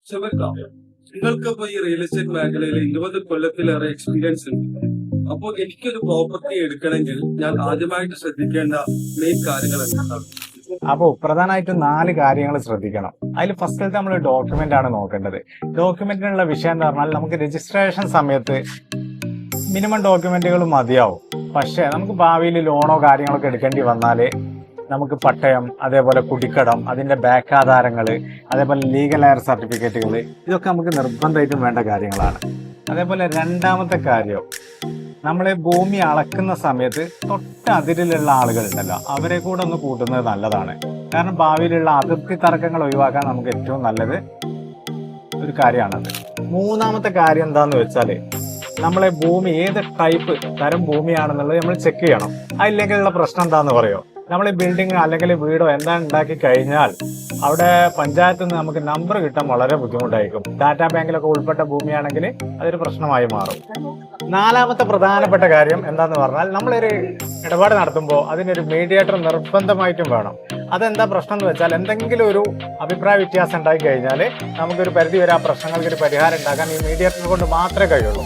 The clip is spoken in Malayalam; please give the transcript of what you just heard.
ക്ഷമിക്കാം, നിങ്ങൾക്കിപ്പോ ഈ റിയൽ എസ്റ്റേറ്റ് മേഖലയിൽ 20 കൊല്ലത്തിലേറെ എക്സ്പീരിയൻസ് ഉണ്ട്. അപ്പോൾ എനിക്കൊരു പ്രോപ്പർട്ടി എടുക്കണമെങ്കിൽ ഞാൻ ആദ്യമായിട്ട് ശ്രദ്ധിക്കേണ്ട മെയിൻ കാര്യങ്ങൾ എന്താണ്? അപ്പോൾ പ്രധാനമായിട്ടും 4 കാര്യങ്ങൾ ശ്രദ്ധിക്കണം. അതിൽ ഫസ്റ്റ് നമ്മൾ ഡോക്യുമെന്റ് ആണ് നോക്കേണ്ടത്. ഡോക്യുമെന്റിനുള്ള വിഷയം എന്ന് പറഞ്ഞാൽ നമുക്ക് രജിസ്ട്രേഷൻ സമയത്ത് മിനിമം ഡോക്യുമെന്റുകൾ മതിയാവും. പക്ഷേ നമുക്ക് ഭാവിയിൽ ലോണോ കാര്യങ്ങളൊക്കെ എടുക്കേണ്ടി വന്നാൽ നമുക്ക് പട്ടയം, അതേപോലെ കുടിക്കടം, അതിന്റെ ബാക്ക് ആധാരങ്ങൾ, അതേപോലെ ലീഗൽ എയർ സർട്ടിഫിക്കറ്റുകൾ, ഇതൊക്കെ നമുക്ക് നിർബന്ധമായിട്ടും വേണ്ട കാര്യങ്ങളാണ്. അതേപോലെ രണ്ടാമത്തെ കാര്യം, നമ്മൾ ഭൂമി അളക്കുന്ന സമയത്ത് തൊട്ടതിരിലുള്ള ആളുകളുണ്ടല്ലോ, അവരെ കൂടെ ഒന്ന് കൂട്ടുന്നത് നല്ലതാണ്. കാരണം ഭാവിയിലുള്ള അതിർത്തി തർക്കങ്ങൾ ഒഴിവാക്കാൻ നമുക്ക് ഏറ്റവും നല്ലത് ഒരു കാര്യമാണത്. മൂന്നാമത്തെ കാര്യം എന്താന്ന് വെച്ചാൽ നമ്മളെ ഭൂമി ഏത് ടൈപ്പ് തരം ഭൂമിയാണെന്നുള്ളത് നമ്മൾ ചെക്ക് ചെയ്യണം. അതില്ലെങ്കിലുള്ള പ്രശ്നം എന്താന്ന് പറയോ, നമ്മൾ ബിൽഡിംഗ് അല്ലെങ്കിൽ വീടോ എന്താ ഉണ്ടാക്കി കഴിഞ്ഞാൽ അവിടെ പഞ്ചായത്തിൽ നിന്ന് നമുക്ക് നമ്പർ കിട്ടാൻ വളരെ ബുദ്ധിമുട്ടായിരിക്കും. ഡാറ്റാ ബാങ്കിലൊക്കെ ഉൾപ്പെട്ട ഭൂമിയാണെങ്കിൽ അതൊരു പ്രശ്നമായി മാറും. നാലാമത്തെ പ്രധാനപ്പെട്ട കാര്യം എന്താന്ന് പറഞ്ഞാൽ നമ്മളൊരു ഇടപാട് നടത്തുമ്പോൾ അതിനൊരു മീഡിയേറ്റർ നിർബന്ധമായിട്ടും വേണം. അതെന്താ പ്രശ്നം എന്ന് വെച്ചാൽ എന്തെങ്കിലും ഒരു അഭിപ്രായ വ്യത്യാസം ഉണ്ടായി കഴിഞ്ഞാൽ നമുക്കൊരു പരിധി വരെ ആ പ്രശ്നങ്ങൾക്ക് ഒരു പരിഹാരം ഉണ്ടാക്കാൻ ഈ മീഡിയേറ്റർ കൊണ്ട് മാത്രമേ കഴിയുള്ളൂ.